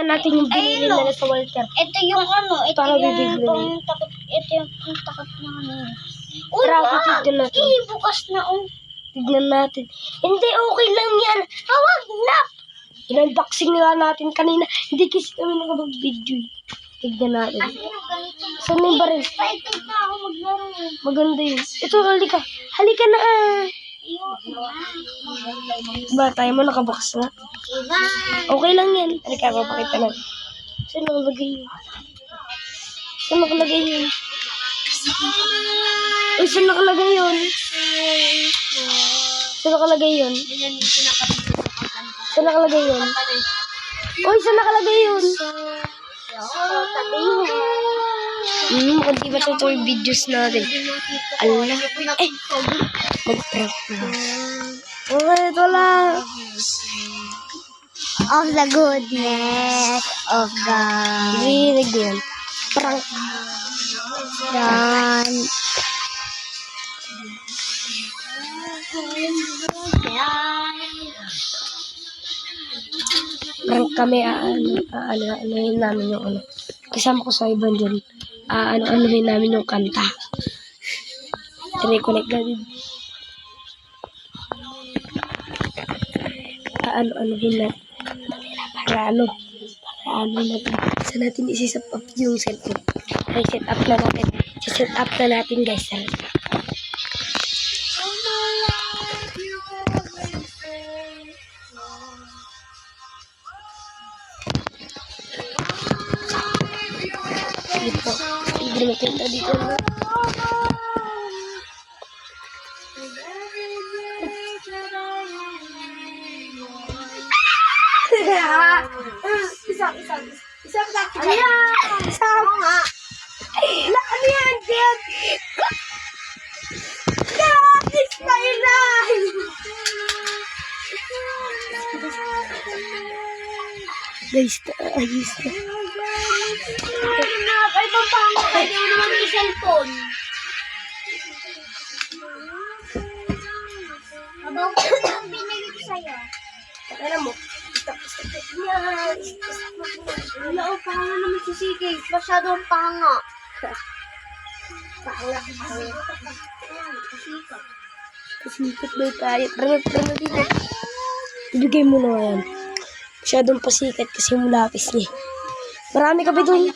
natin yung binili nila sa Walter. Ito yung ano, ito Para yung bibigyan. pangtakot, ito yung pangtakot namin. Uy, Tara, ma! tignan natin. Bukas na, oh. Tignan natin. Hindi, okay lang yan. Hawag na! In-unboxing nga natin kanina. Hindi kasi kami nakapag-video eh. Tignan natin. Saan yung baril? Excited na ako maglaro. Maganda yun. Ito, halika. Halika na ah. Ba, tayo mo nakabox na. Okay lang yan. Halika, papakita na. Saan nakalagay yun? Saan nakalagay yun? Uy, saan nakalagay yun? Saan nakalagay yun? Saan nakalagay yun? Uy, saan nakalagay yun? Mukhang di ba ito yung videos natin? Allah. Mag-prank na. Okay, ito lang. Of the goodness of God. Rinig yan. Prank. Yan. Prank kami, ano-anuhin namin yung ano. Kasama ko sa iban dyan. Ano-anuhin namin yung kanta. Reconnect na din. Ano-anuhin na. Para ano natin. Saan natin isi-set up yung cellphone. Okay, set up na natin. Set up na natin guys. Dito. Hindi makita dito. Isang sakit. Isang nga. Ano yan, Jen? It's my life! Guys, ayos na. Ay, pampanga. Pwede mo naman yung cellphone. Mabaw ko yung binili ko sa'yo. Alam mo, Wala o, panga naman si Sige. Masyadong panga. pasikat daw tayo. Tara dito. Ibigay mo na yan. Masyadong pasikat kasi yung lapis niya. Marami ka ba doon?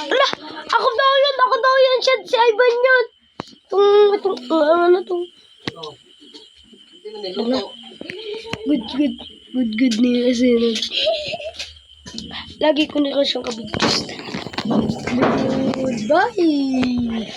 Ala, ako daw yan. Siya, si Ivan yun. Itong. Good niya kasi. Lagi ko na siyang kabigkas. Goodbye.